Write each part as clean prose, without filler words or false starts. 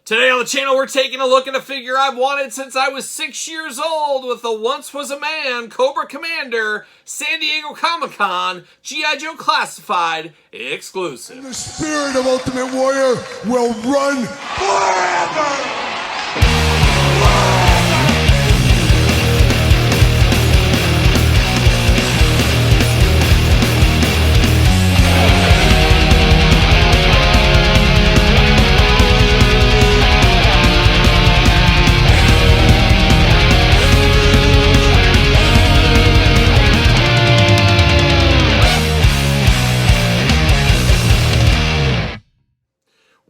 Today on the channel, we're taking a look at a figure I've wanted since I was 6 years old with the Once Was a Man Cobra Commander San Diego Comic-Con G.I. Joe Classified exclusive. And the spirit of Ultimate Warrior will run forever!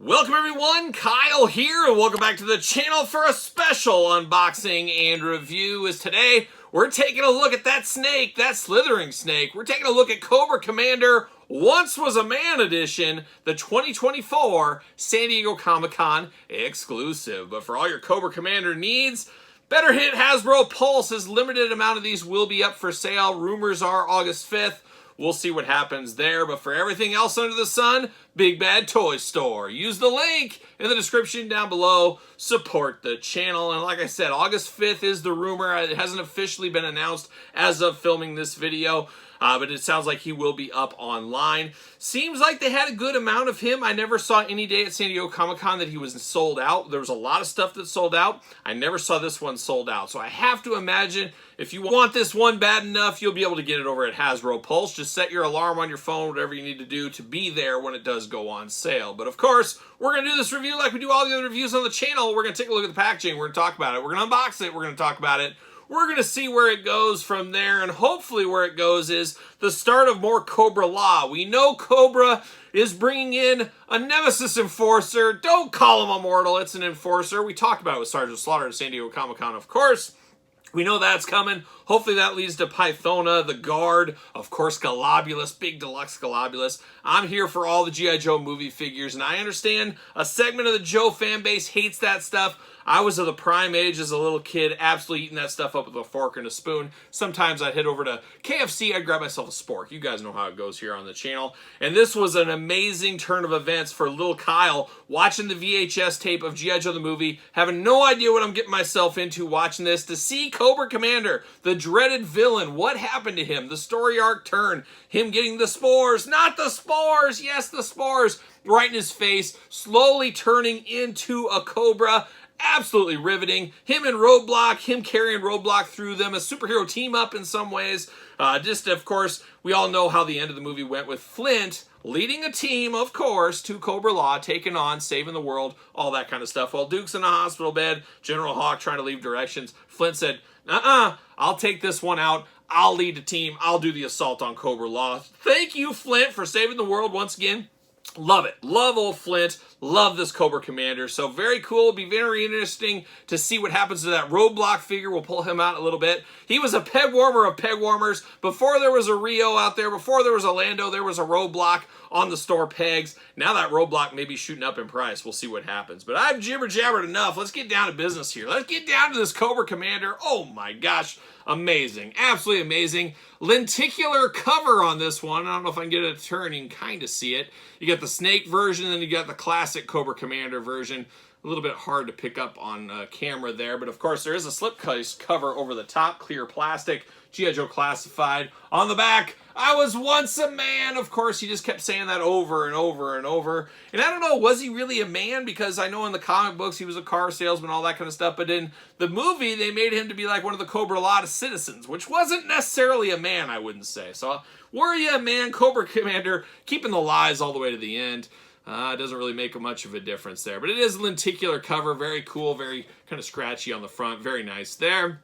Welcome everyone, Kyle here, and welcome back to the channel for a special unboxing and review. As today, we're taking a look at that snake, that slithering snake. We're taking a look at Cobra Commander Once Was a Man Edition, the 2024 San Diego Comic-Con exclusive. But for all your Cobra Commander needs, better hit Hasbro Pulse, as limited amount of these will be up for sale. Rumors are August 5th. We'll see what happens there, but for everything else under the sun, Big Bad Toy Store. Use the link in the description down below. Support the channel. And like I said, August 5th is the rumor. It hasn't officially been announced as of filming this video, but it sounds like he will be up online. Seems like they had a good amount of him. I never saw any day at San Diego Comic-Con that he was sold out. There was a lot of stuff that sold out. I never saw this one sold out. So I have to imagine if you want this one bad enough, you'll be able to get it over at Hasbro Pulse. Just set your alarm on your phone, whatever you need to do to be there when it does go on sale. But of course, we're going to do this review like we do all the other reviews on the channel. We're going to take a look at the packaging. We're going to talk about it. We're going to unbox it. We're going to talk about it. We're going to see where it goes from there, and hopefully where it goes is the start of more Cobra Law. We know Cobra is bringing in a Nemesis Enforcer. Don't call him Immortal, it's an Enforcer. We talked about it with Sergeant Slaughter at San Diego Comic-Con, of course. We know that's coming. Hopefully that leads to Pythona, the Guard, of course Galabulus, big deluxe Galabulus. I'm here for all the G.I. Joe movie figures, and I understand a segment of the Joe fan base hates that stuff. I was of the prime age as a little kid, absolutely eating that stuff up with a fork and a spoon. Sometimes I'd head over to KFC, I'd grab myself a spork. You guys know how it goes here on the channel. And this was an amazing turn of events for little Kyle, watching the VHS tape of G.I. Joe the movie, having no idea what I'm getting myself into watching this, to see Cobra Commander, the dreaded villain. What happened to him? The story arc turn, him getting the spores, not the spores, yes, the spores, right in his face, slowly turning into a Cobra. Absolutely riveting. Him and Roadblock, him carrying Roadblock through them, a superhero team up in some ways. Just, of course, we all know how the end of the movie went with Flint leading a team, of course, to Cobra Law, taking on, saving the world, all that kind of stuff. While Duke's in a hospital bed, General Hawk trying to leave directions, Flint said, I'll take this one out. I'll lead the team. I'll do the assault on Cobra Law. Thank you, Flint, for saving the world once again. Love it. Love old Flint. Love this Cobra Commander. So very cool. It'll be very interesting to see what happens to that Roadblock figure. We'll pull him out in a little bit. He was a peg warmer of peg warmers. Before there was a Rio out there, before there was a Lando, there was a Roadblock on the store pegs. Now that Roadblock may be shooting up in price. We'll see what happens. But I've jibber-jabbered enough. Let's get down to business here. Let's get down to this Cobra Commander. Oh my gosh. Amazing. Absolutely amazing. Lenticular cover on this one. I don't know if I can get it to turn. You can kind of see it. You got the snake version, and then you got the classic Cobra Commander version. A little bit hard to pick up on camera there, but of course there is a slipcase cover over the top, clear plastic, G.I. Joe Classified. On the back, I was once a man. Of course, he just kept saying that over and over and over. And I don't know, was he really a man? Because I know in the comic books he was a car salesman, all that kind of stuff. But in the movie, they made him to be like one of the Cobra Law citizens, which wasn't necessarily a man, I wouldn't say. So were you a man, Cobra Commander, keeping the lies all the way to the end? It doesn't really make much of a difference there. But it is a lenticular cover. Very cool, very kind of scratchy on the front. Very nice there.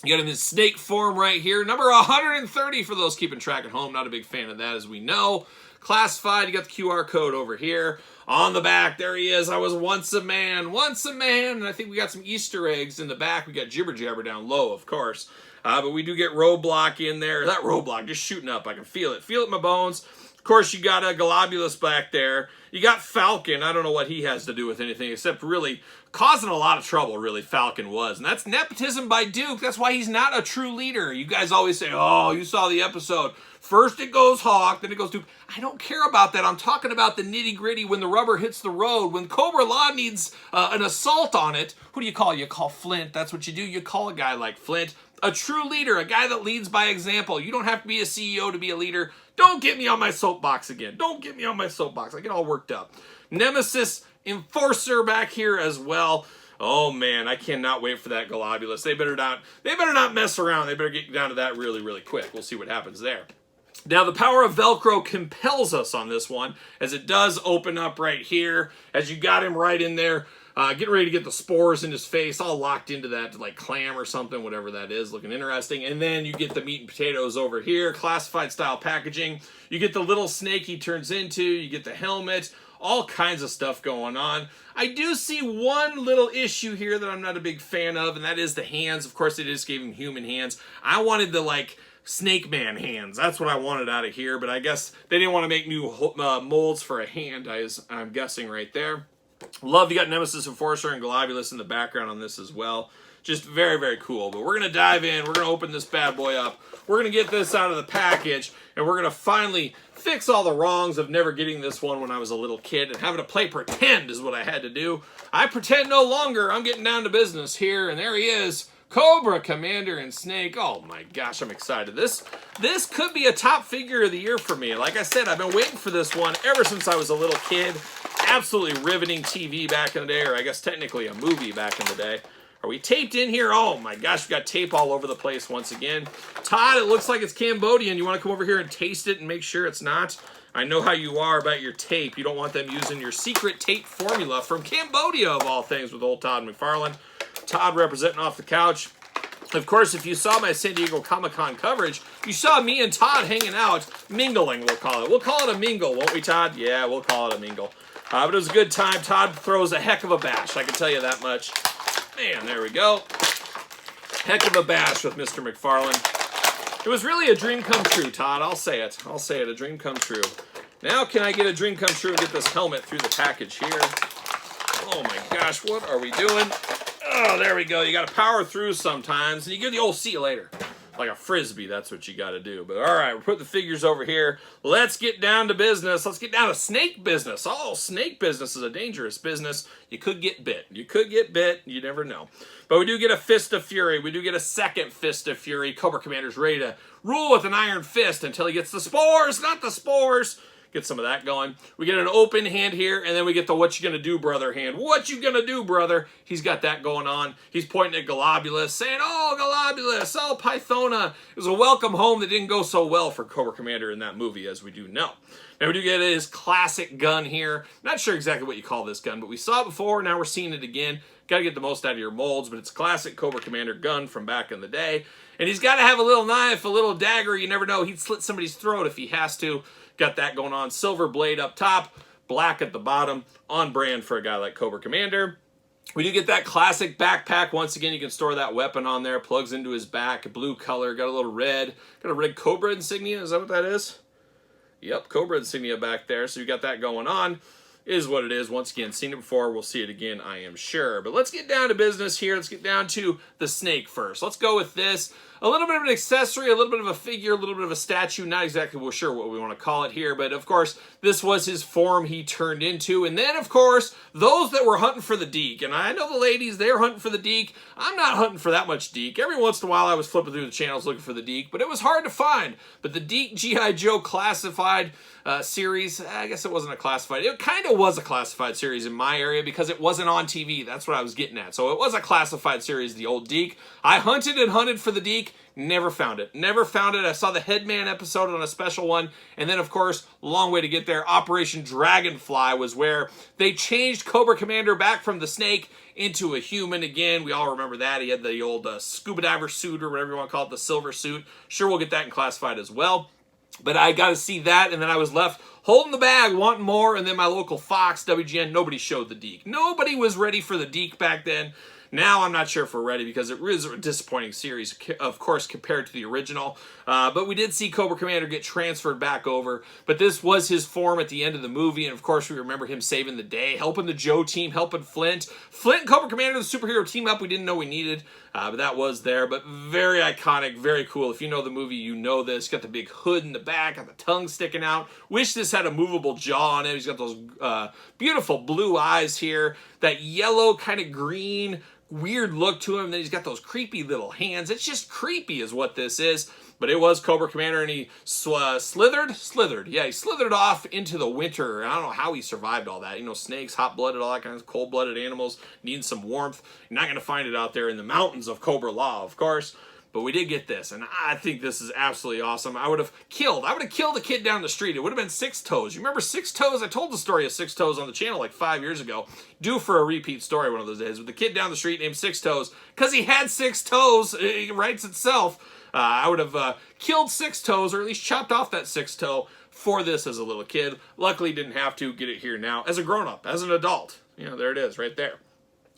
You got him in snake form right here. Number 130 for those keeping track at home. Not a big fan of that, as we know. Classified, you got the QR code over here. On the back, there he is. I was once a man. Once a man. And I think we got some Easter eggs in the back. We got Jibber Jabber down low, of course. But we do get Roadblock in there. That Roadblock just shooting up. I can feel it. Feel it in my bones. Of course, you got a Globulus back there. You got Falcon. I don't know what he has to do with anything except really causing a lot of trouble, really, Falcon was. And that's nepotism by Duke. That's why he's not a true leader. You guys always say, oh, you saw the episode. First it goes Hawk, then it goes Duke. I don't care about that. I'm talking about the nitty-gritty when the rubber hits the road. When Cobra Law needs an assault on it, who do you call? You call Flint. That's what you do. You call a guy like Flint. A true leader, a guy that leads by example. You don't have to be a CEO to be a leader. Don't get me on my soapbox again. Don't get me on my soapbox. I get all worked up. Nemesis Enforcer back here as well. Oh man, I cannot wait for that Globulus. They better not mess around. They better get down to that really, really quick. We'll see what happens there. Now, the power of Velcro compels us on this one, as it does open up right here, as you got him right in there, getting ready to get the spores in his face, all locked into that, like clam or something, whatever that is, looking interesting. And then you get the meat and potatoes over here, classified style packaging. You get the little snake he turns into, you get the helmet, all kinds of stuff going on. I do see one little issue here that I'm not a big fan of, and that is the hands. Of course, they just gave him human hands. I wanted the, like, Snake Man hands. That's what I wanted out of here, but I guess they didn't want to make new molds for a hand, I'm guessing right there. Love you got Nemesis Enforcer and Globulus in the background on this as well. Just very, very cool. But we're going to dive in. We're going to open this bad boy up. We're going to get this out of the package, and we're going to finally fix all the wrongs of never getting this one when I was a little kid and having to play pretend is what I had to do. I pretend no longer. I'm getting down to business here, and there he is. Cobra Commander and Snake. Oh my gosh, I'm excited. This could be a top figure of the year for me. Like I said, I've been waiting for this one ever since I was a little kid. Absolutely riveting TV back in the day, or I guess technically a movie back in the day. Are we taped in here? Oh my gosh, we got tape all over the place once again. Todd, it looks like it's Cambodian. You want to come over here and taste it and make sure it's not? I know how you are about your tape. You don't want them using your secret tape formula from Cambodia, of all things, with old Todd McFarlane. Todd representing off the couch. Of course, if you saw my San Diego Comic-Con coverage, you saw me and Todd hanging out, mingling, we'll call it. We'll call it a mingle, won't we, Todd? Yeah, we'll call it a mingle. But it was a good time. Todd throws a heck of a bash, I can tell you that much. Man, there we go. Heck of a bash with Mr. McFarlane. It was really a dream come true, Todd. I'll say it. I'll say it. A dream come true. Now can I get a dream come true and get this helmet through the package here? Oh my gosh, what are we doing? Oh, there we go. You got to power through sometimes, and you give the old see you later. Like a Frisbee, that's what you got to do. But all right, we're putting the figures over here. Let's get down to business. Let's get down to snake business. Oh, snake business is a dangerous business. You could get bit. You could get bit. You never know. But we do get a Fist of Fury. We do get a second Fist of Fury. Cobra Commander's ready to rule with an iron fist until he gets the spores, not the spores. Get some of that going. We get an open hand here, and then we get the what you gonna do, brother hand. What you gonna do, brother? He's got that going on. He's pointing at Globulus, saying, oh, Globulus, oh, Pythona. It was a welcome home that didn't go so well for Cobra Commander in that movie, as we do know. Now we do get his classic gun here. Not sure exactly what you call this gun, but we saw it before, now we're seeing it again. Got to get the most out of your molds, but it's a classic Cobra Commander gun from back in the day. And he's got to have a little knife, a little dagger. You never know. He'd slit somebody's throat if he has to. Got that going on. Silver blade up top, black at the bottom. On brand for a guy like Cobra Commander. We do get that classic backpack. Once again, you can store that weapon on there. Plugs into his back. Blue color. Got a little red. Got a red Cobra insignia. Is that what that is? Yep, Cobra insignia back there. So you got that going on. Is what it is. Once again, seen it before. We'll see it again, I am sure. But let's get down to business here. Let's get down to the snake first. Let's go with this. A little bit of an accessory, a little bit of a figure, a little bit of a statue. Not exactly sure what we want to call it here, but of course, this was his form he turned into. And then, of course, those that were hunting for the Deke. And I know the ladies, they're hunting for the Deke. I'm not hunting for that much Deke. Every once in a while, I was flipping through the channels looking for the Deke, but it was hard to find. But the Deke G.I. Joe classified series, I guess it wasn't a classified. It kind of was a classified series in my area because it wasn't on TV. That's what I was getting at. So it was a classified series, the old Deke. I hunted and hunted for the Deke. Never found it. Never found it. I saw the Headman episode on a special one. And then, of course, long way to get there. Operation Dragonfly was where they changed Cobra Commander back from the snake into a human again. We all remember that. He had the old scuba diver suit or whatever you want to call it, the silver suit. Sure, we'll get that in classified as well. But I got to see that, and then I was left holding the bag, wanting more, and then my local Fox, WGN, nobody showed the Deke. Nobody was ready for the Deke back then. Now I'm not sure if we're ready because it is a disappointing series, of course, compared to the original. But we did see Cobra Commander get transferred back over. But this was his form at the end of the movie. And, of course, we remember him saving the day, helping the GIJOE team, helping Flint. Flint and Cobra Commander, the superhero team up we didn't know we needed. But that was there. But very iconic, very cool. If you know the movie, you know this. Got the big hood in the back, got the tongue sticking out. Wish this had a movable jaw on it. He's got those beautiful blue eyes here. That yellow kind of green weird look to him. Then he's got those creepy little hands. It's just creepy is what this is. But it was Cobra Commander, and he slithered. Yeah, he slithered off into the winter. I don't know how he survived all that. You know, snakes, hot-blooded, all that kind of cold-blooded animals, needing some warmth. You're not going to find it out there in the mountains of Cobra Law, of course. But we did get this, and I think this is absolutely awesome. I would have killed a kid down the street. It would have been Six Toes. You remember Six Toes? I told the story of Six Toes on the channel like 5 years ago. Due for a repeat story one of those days with the kid down the street named Six Toes because he had 6 toes. It writes itself. I would have killed 6 toes, or at least chopped off that 6th toe for this as a little kid. Luckily, didn't have to get it here now as a grown-up, as an adult. You know, there it is right there.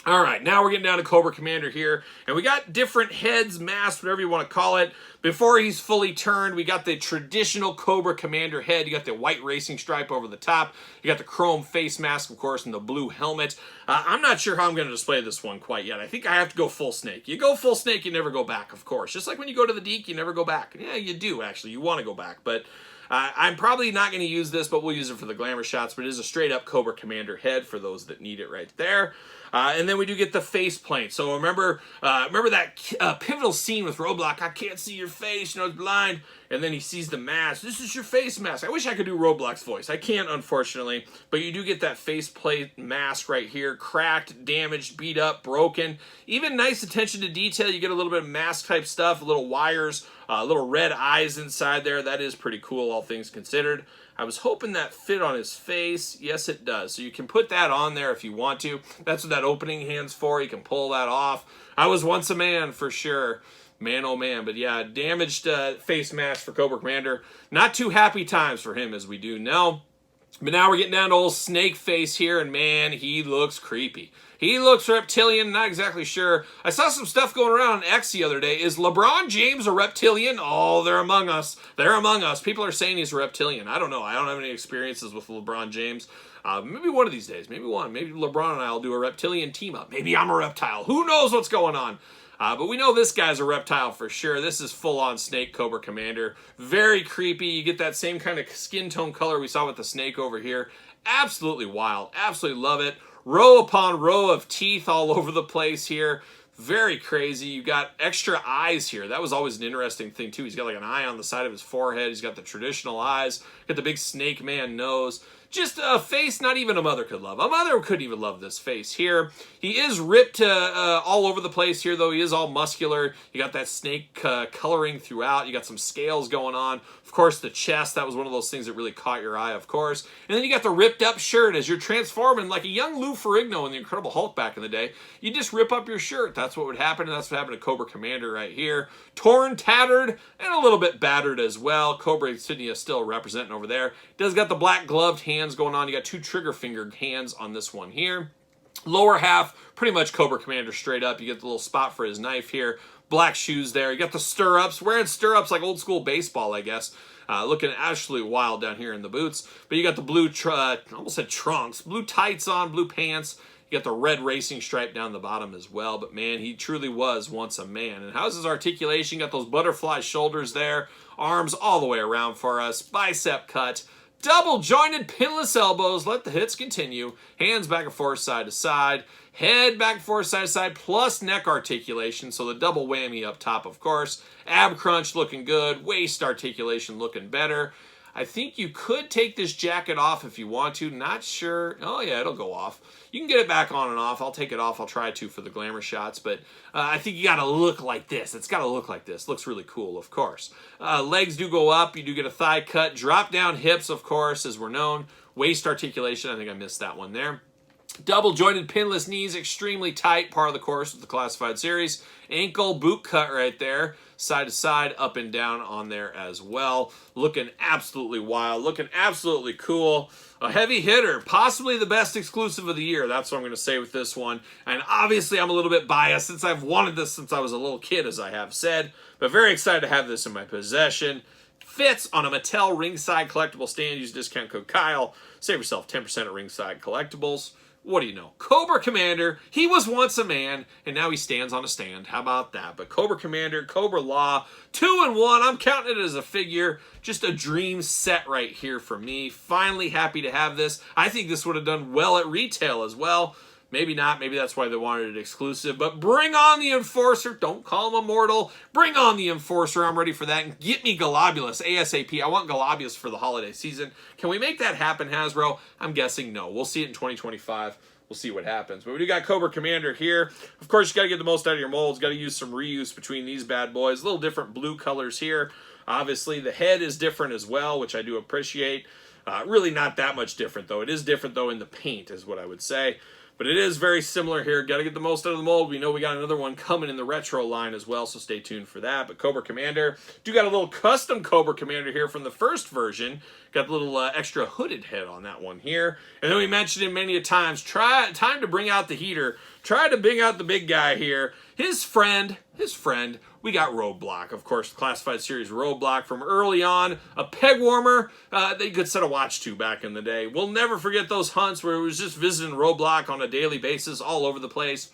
All right, now we're getting down to Cobra Commander here, and we got different heads, masks, whatever you want to call it. Before he's fully turned, we got the traditional Cobra Commander head. You got the white racing stripe over the top. You got the chrome face mask, of course, and the blue helmet. I'm not sure how I'm going to display this one quite yet. I think I have to go full snake. You go full snake, you never go back, of course. Just like when you go to the Deke, you never go back. Yeah, you do, actually. You want to go back, but I'm probably not going to use this, but we'll use it for the glamour shots. But it is a straight-up Cobra Commander head for those that need it right there. And then we do get the face paint. So remember that pivotal scene with Roadblock. I can't see your face, you know, it's blind. And then he sees the mask. This is your face mask. I wish I could do Roadblock's voice. I can't, unfortunately. But you do get that faceplate mask right here. Cracked, damaged, beat up, broken. Even nice attention to detail. You get a little bit of mask-type stuff, little wires, little red eyes inside there. That is pretty cool, all things considered. I was hoping that fit on his face. Yes, it does. So you can put that on there if you want to. That's what that opening hand's for. You can pull that off. I was once a man, for sure. Man, oh man. But yeah, damaged face mask for Cobra Commander. Not too happy times for him, as we do know. But now we're getting down to old Snake Face here, and man, he looks creepy. He looks reptilian, not exactly sure. I saw some stuff going around on X the other day. Is LeBron James a reptilian? Oh, they're among us. They're among us. People are saying he's a reptilian. I don't know. I don't have any experiences with LeBron James. Maybe one of these days. Maybe one. Maybe LeBron and I will do a reptilian team-up. Maybe I'm a reptile. Who knows what's going on? But we know this guy's a reptile for sure. This is full-on snake Cobra Commander. Very creepy. You get that same kind of skin tone color we saw with the snake over here. Absolutely wild. Absolutely love it. Row upon row of teeth all over the place here. Very crazy. You got extra eyes here. That was always an interesting thing, too. He's got like an eye on the side of his forehead. He's got the traditional eyes. Got the big snake man nose. Just a face not even a mother could love. A mother couldn't even love this face here. He is ripped all over the place here, though. He is all muscular. You got that snake coloring throughout. You got some scales going on. Of course, the chest, that was one of those things that really caught your eye, of course. And then you got the ripped up shirt as you're transforming like a young Lou Ferrigno in the Incredible Hulk back in the day. You just rip up your shirt. That's what would happen, and that's what happened to Cobra Commander right here. Torn, tattered, and a little bit battered as well. Cobra Insignia still representing over there. Does got the black gloved hands going on. You got 2 trigger fingered hands on this one here. Lower half, pretty much Cobra Commander straight up. You get the little spot for his knife here. Black shoes there. You got the stirrups. Wearing stirrups like old school baseball, I guess. Looking absolutely wild down here in the boots. But you got the blue, I almost said trunks. Blue tights on, blue pants. You got the red racing stripe down the bottom as well. But man, he truly was once a man. And how's his articulation? Got those butterfly shoulders there. Arms all the way around for us. Bicep cut. Double jointed pinless elbows. Let the hits continue. Hands back and forth side to side. Head back and forth side to side. Plus neck articulation. So the double whammy up top, of course. Ab crunch looking good. Waist articulation looking better. I think you could take this jacket off if you want to. Not sure. Oh, yeah, it'll go off. You can get it back on and off. I'll take it off. I'll try to for the glamour shots. But I think you got to look like this. It's got to look like this. Looks really cool, of course. Legs do go up. You do get a thigh cut. Drop down hips, of course, as we're known. Waist articulation. I think I missed that one there. Double jointed pinless knees, extremely tight, par of the course with the classified series. Ankle boot cut right there, side to side, up and down on there as well. Looking absolutely wild, looking absolutely cool. A heavy hitter, possibly the best exclusive of the year. That's what I'm going to say with this one. And obviously I'm a little bit biased since I've wanted this since I was a little kid, as I have said. But very excited to have this in my possession. Fits on a Mattel Ringside Collectible stand. Use discount code Kyle. Save yourself 10% at Ringside Collectibles. What do you know? Cobra Commander, he was once a man, and now he stands on a stand. How about that? But Cobra Commander, Cobra Law, 2-in-1. I'm counting it as a figure. Just a dream set right here for me. Finally happy to have this. I think this would have done well at retail as well. Maybe not. Maybe that's why they wanted it exclusive. But bring on the Enforcer. Don't call him immortal. Bring on the Enforcer. I'm ready for that. And get me Globulus ASAP. I want Globulus for the holiday season. Can we make that happen, Hasbro? I'm guessing no. We'll see it in 2025. We'll see what happens. But we do got Cobra Commander here. Of course, you got to get the most out of your molds. Got to use some reuse between these bad boys. A little different blue colors here. Obviously, the head is different as well, which I do appreciate. Really not that much different, though. It is different, though, in the paint is what I would say. But it is very similar here. Got to get the most out of the mold. We know we got another one coming in the retro line as well, so stay tuned for that. But Cobra Commander, do got a little custom Cobra Commander here from the first version. Got the little extra hooded head on that one here. And then we mentioned it many a times. Time to bring out the heater. Try to bring out the big guy here. His friend, we got Roadblock. Of course, classified series Roadblock from early on. A peg warmer that you could set a watch to back in the day. We'll never forget those hunts where it was just visiting Roadblock on a daily basis all over the place.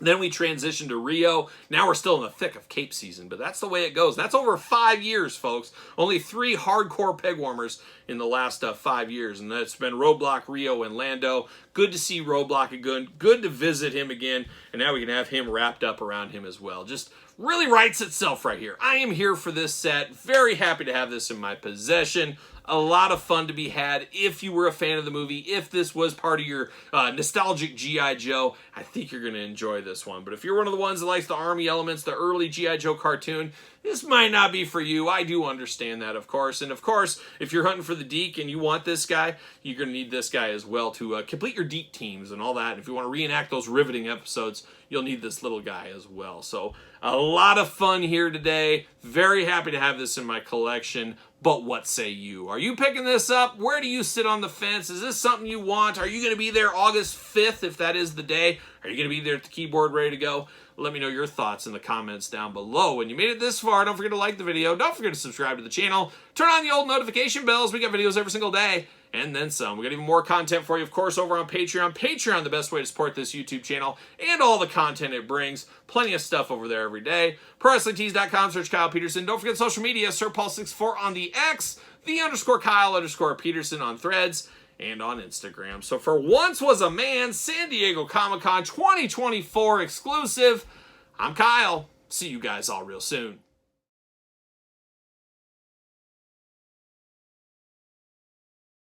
Then we transitioned to Rio. Now we're still in the thick of Cape season, but that's the way it goes. That's over 5 years, folks. Only 3 hardcore peg warmers in the last 5 years, and that's been Roadblock, Rio, and Lando. Good to see Roadblock again. Good to visit him again, and now we can have him wrapped up around him as well. Just really writes itself right here. I am here for this set. Very happy to have this in my possession. A lot of fun to be had if you were a fan of the movie. If this was part of your nostalgic G.I. Joe, I think you're going to enjoy this one. But if you're one of the ones that likes the Army elements, the early G.I. Joe cartoon, this might not be for you. I do understand that, of course. And of course, if you're hunting for the Deke and you want this guy, you're going to need this guy as well to complete your Deke teams and all that. And if you want to reenact those riveting episodes, you'll need this little guy as well. So a lot of fun here today. Very happy to have this in my collection. But what say you? Are you picking this up? Where do you sit on the fence? Is this something you want? Are you going to be there August 5th, if that is the day? Are you going to be there at the keyboard ready to go? Let me know your thoughts in the comments down below. When you made it this far, don't forget to like the video. Don't forget to subscribe to the channel. Turn on the old notification bells. We got videos every single day. And then some. We got even more content for you, of course, over on Patreon. Patreon, the best way to support this YouTube channel and all the content it brings. Plenty of stuff over there every day. ProWrestlingTees.com, search Kyle Peterson. Don't forget social media, SirPaul64 on the X, _Kyle_Peterson on Threads, and on Instagram. So for Once Was a Man, San Diego Comic-Con 2024 exclusive, I'm Kyle. See you guys all real soon.